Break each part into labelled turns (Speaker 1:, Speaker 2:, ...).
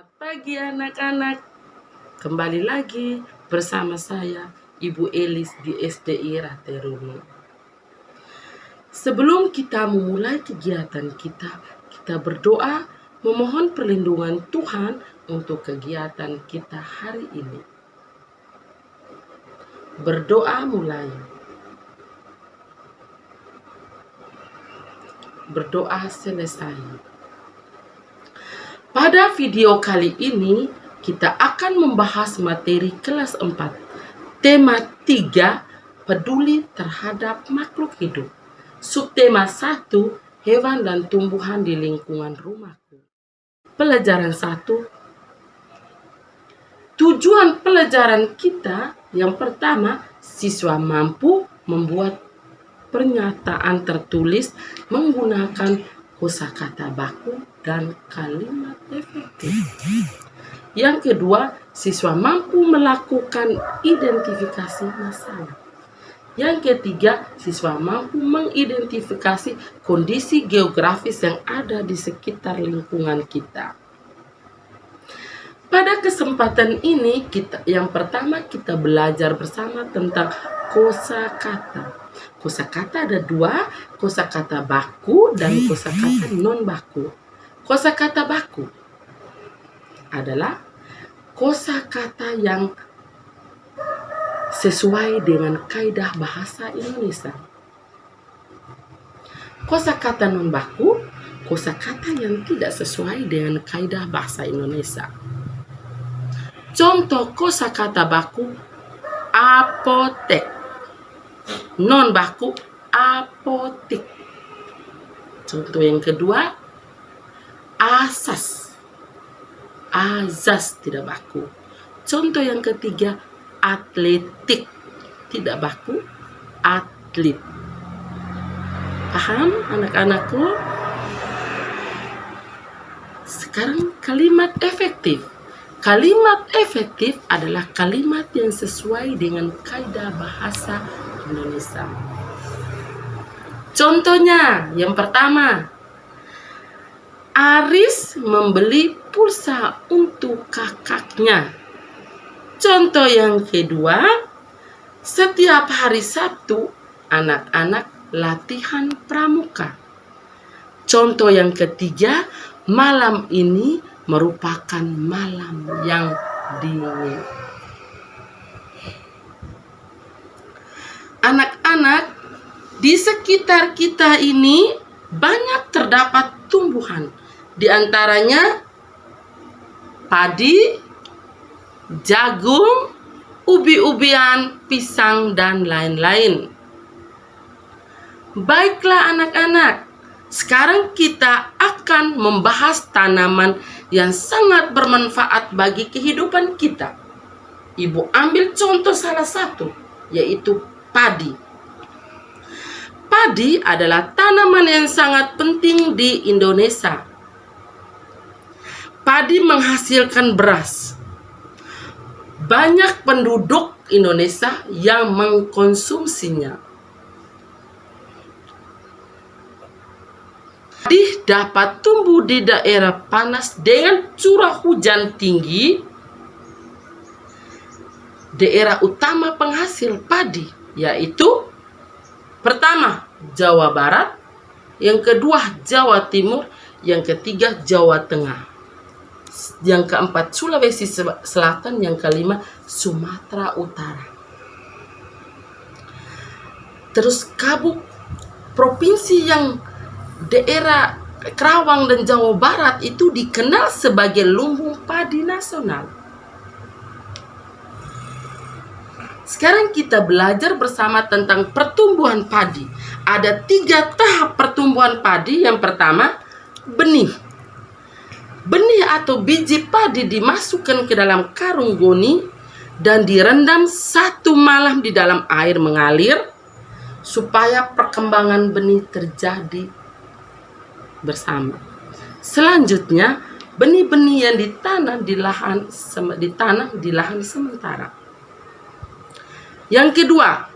Speaker 1: Selamat pagi anak-anak. Kembali lagi bersama saya Ibu Elis di SDI Raterunu. Sebelum kita memulai kegiatan kita berdoa memohon perlindungan Tuhan untuk kegiatan kita hari ini. Berdoa mulai. Berdoa selesai. Pada video kali ini, kita akan membahas materi kelas 4. Tema 3, peduli terhadap makhluk hidup. Subtema 1, hewan dan tumbuhan di lingkungan rumahku. Pelajaran 1. Tujuan pelajaran kita yang pertama, siswa mampu membuat pernyataan tertulis menggunakan kosakata baku dan kalimat efektif. Yang kedua, siswa mampu melakukan identifikasi masalah. Yang ketiga, siswa mampu mengidentifikasi kondisi geografis yang ada di sekitar lingkungan kita. Pada kesempatan ini, yang pertama kita belajar bersama tentang kosakata. Kosakata ada dua, kosakata baku dan kosakata non baku. Kosakata baku adalah kosakata yang sesuai dengan kaidah bahasa Indonesia. Kosakata non baku, kosakata yang tidak sesuai dengan kaidah bahasa Indonesia. Contoh kosakata baku, apotek. Non baku, apotik. Contoh yang kedua, asas. Azas tidak baku. Contoh yang ketiga, atletik. Tidak baku, atlet. Paham anak-anakku? Sekarang kalimat efektif. Kalimat efektif adalah kalimat yang sesuai dengan kaidah bahasa Indonesia. Contohnya, yang pertama, Aris membeli pulsa untuk kakaknya. Contoh yang kedua, setiap hari Sabtu anak-anak latihan pramuka. Contoh yang ketiga, malam ini merupakan malam yang dingin. Anak-anak, di sekitar kita ini banyak terdapat tumbuhan. Di antaranya padi, jagung, ubi-ubian, pisang, dan lain-lain. Baiklah anak-anak, sekarang kita akan membahas tanaman yang sangat bermanfaat bagi kehidupan kita. Ibu ambil contoh salah satu, yaitu padi. Padi adalah tanaman yang sangat penting di Indonesia. Padi menghasilkan beras. Banyak penduduk Indonesia yang mengkonsumsinya. Padi dapat tumbuh di daerah panas dengan curah hujan tinggi. Daerah utama penghasil padi yaitu pertama Jawa Barat, yang kedua Jawa Timur, yang ketiga Jawa Tengah, yang keempat Sulawesi Selatan, yang kelima Sumatera Utara. Terus provinsi yang daerah Kerawang dan Jawa Barat itu dikenal sebagai lumbung padi nasional. Sekarang kita belajar bersama tentang pertumbuhan padi. Ada 3 tahap pertumbuhan padi. Yang pertama, benih. Benih atau biji padi dimasukkan ke dalam karung goni dan direndam 1 malam di dalam air mengalir supaya perkembangan benih terjadi bersama. Selanjutnya, benih-benih yang ditanam di lahan sementara. Yang kedua,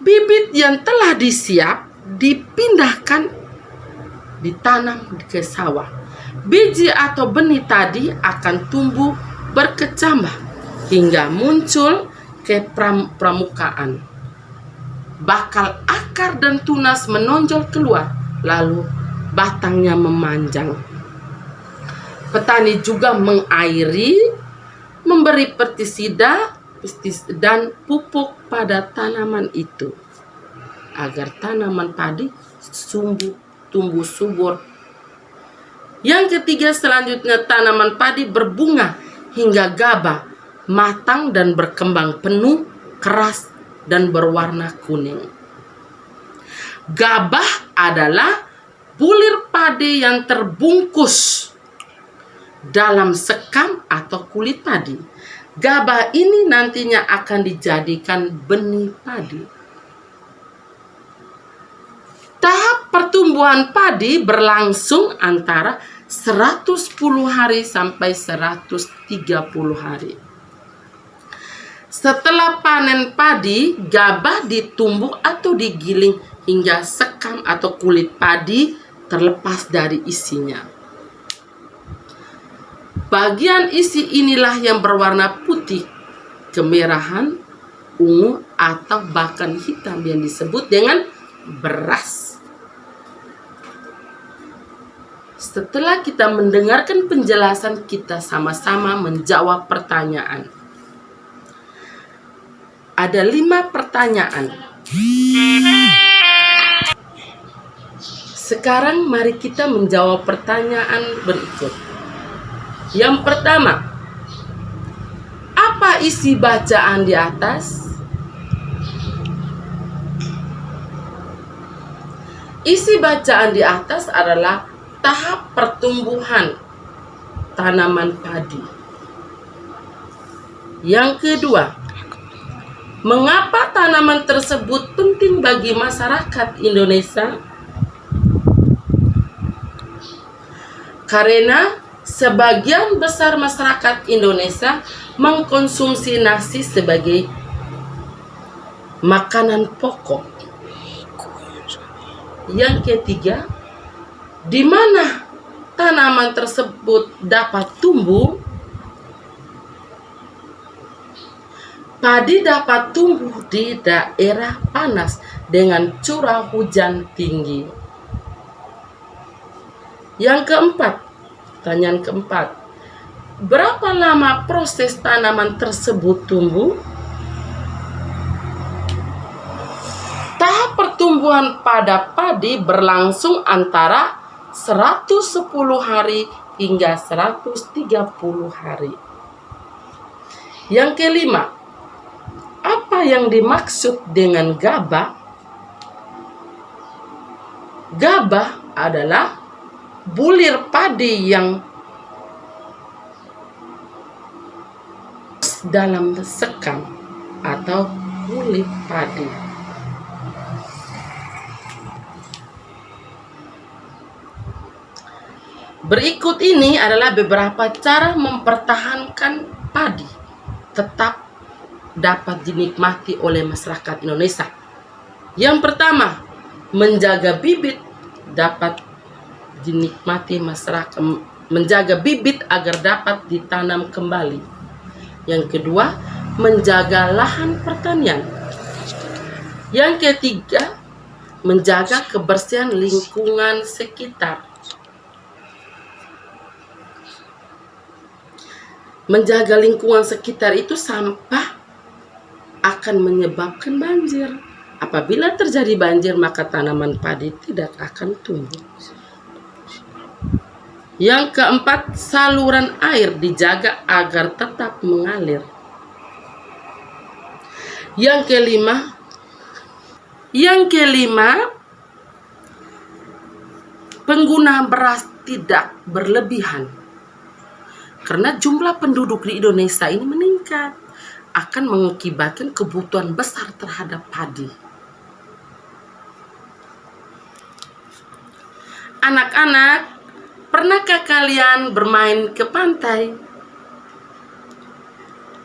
Speaker 1: bibit yang telah disiap dipindahkan ditanam ke sawah. Biji atau benih tadi akan tumbuh berkecambah hingga muncul ke permukaan. Bakal akar dan tunas menonjol keluar, lalu batangnya memanjang. Petani juga mengairi, memberi pestisida dan pupuk pada tanaman itu agar tanaman padi tumbuh subur. Yang ketiga, selanjutnya tanaman padi berbunga hingga gabah matang dan berkembang penuh, keras dan berwarna kuning. Gabah adalah bulir padi yang terbungkus dalam sekam atau kulit padi. Gabah ini nantinya akan dijadikan benih padi. Tahap pertumbuhan padi berlangsung antara 110 hari sampai 130 hari. Setelah panen padi, gabah ditumbuk atau digiling hingga sekam atau kulit padi terlepas dari isinya. Bagian isi inilah yang berwarna putih, kemerahan, ungu, atau bahkan hitam yang disebut dengan beras. Setelah kita mendengarkan penjelasan, kita sama-sama menjawab pertanyaan. Ada 5 pertanyaan. Sekarang mari kita menjawab pertanyaan berikut. Yang pertama, apa isi bacaan di atas? Isi bacaan di atas adalah tahap pertumbuhan tanaman padi. Yang kedua, mengapa tanaman tersebut penting bagi masyarakat Indonesia? Karena sebagian besar masyarakat Indonesia mengkonsumsi nasi sebagai makanan pokok. Yang ketiga, di mana tanaman tersebut dapat tumbuh? Padi dapat tumbuh di daerah panas dengan curah hujan tinggi. Yang keempat, pertanyaan keempat, berapa lama proses tanaman tersebut tumbuh? Tahap pertumbuhan pada padi berlangsung antara 110 hari hingga 130 hari. Yang kelima, apa yang dimaksud dengan gabah? Gabah adalah bulir padi yang dalam sekam atau kulit padi. Berikut ini adalah beberapa cara mempertahankan padi tetap dapat dinikmati oleh masyarakat Indonesia. Yang pertama, menjaga bibit dapat dinikmati masyarakat, menjaga bibit agar dapat ditanam kembali. Yang kedua, menjaga lahan pertanian. Yang ketiga, menjaga kebersihan lingkungan sekitar. Menjaga lingkungan sekitar itu sampah akan menyebabkan banjir. Apabila terjadi banjir, maka tanaman padi tidak akan tumbuh. Yang keempat, saluran air dijaga agar tetap mengalir. Yang kelima, pengguna beras tidak berlebihan. Karena jumlah penduduk di Indonesia ini meningkat, akan mengakibatkan kebutuhan besar terhadap padi. Anak-anak, pernahkah kalian bermain ke pantai?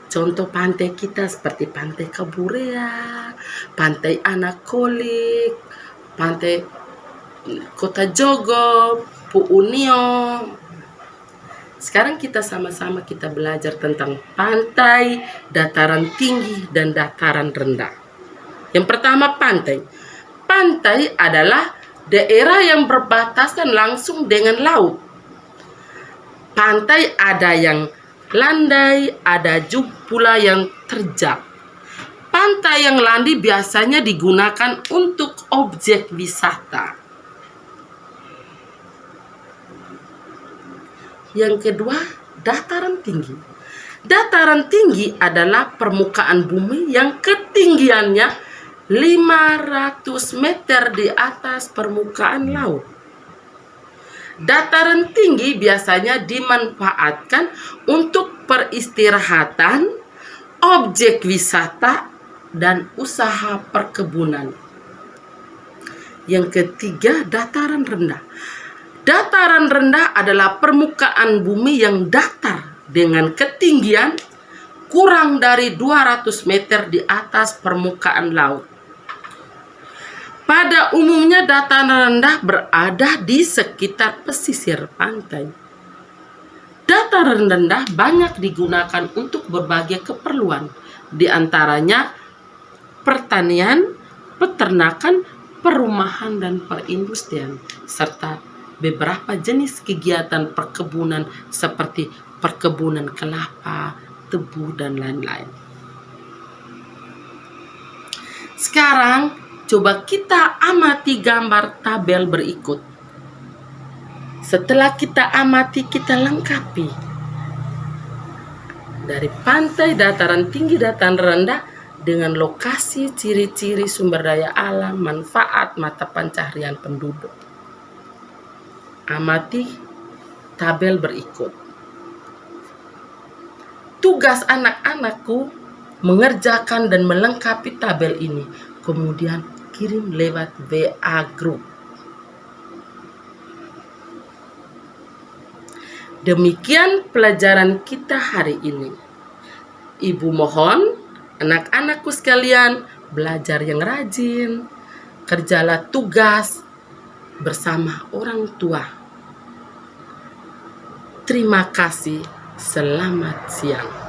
Speaker 1: Contoh pantai kita seperti Pantai Kaburea, Pantai Anak Kolik, Pantai Kota Jogo, Puunio, Sekarang kita sama-sama kita belajar tentang pantai, dataran tinggi, dan dataran rendah. Yang pertama, pantai. Pantai adalah daerah yang berbatasan langsung dengan laut. Pantai ada yang landai, ada juga pula yang terjal. Pantai yang landai biasanya digunakan untuk objek wisata. Yang kedua, dataran tinggi. Dataran tinggi adalah permukaan bumi yang ketinggiannya 500 meter di atas permukaan laut. Dataran tinggi biasanya dimanfaatkan untuk peristirahatan, objek wisata, dan usaha perkebunan. Yang ketiga, dataran rendah. Dataran rendah adalah permukaan bumi yang datar dengan ketinggian kurang dari 200 meter di atas permukaan laut. Pada umumnya dataran rendah berada di sekitar pesisir pantai. Dataran rendah banyak digunakan untuk berbagai keperluan, di antaranya pertanian, peternakan, perumahan, dan perindustrian, serta beberapa jenis kegiatan perkebunan seperti perkebunan kelapa, tebu, dan lain-lain. Sekarang coba kita amati gambar tabel berikut. Setelah kita amati, kita lengkapi dari pantai, dataran tinggi, dataran rendah dengan lokasi, ciri-ciri sumber daya alam, manfaat, mata pencaharian penduduk. Amati tabel berikut. Tugas anak-anakku mengerjakan dan melengkapi tabel ini, kemudian kirim lewat WA Group. Demikian pelajaran kita hari ini. Ibu mohon anak-anakku sekalian belajar yang rajin, kerjalah tugas bersama orang tua. Terima kasih. Selamat siang.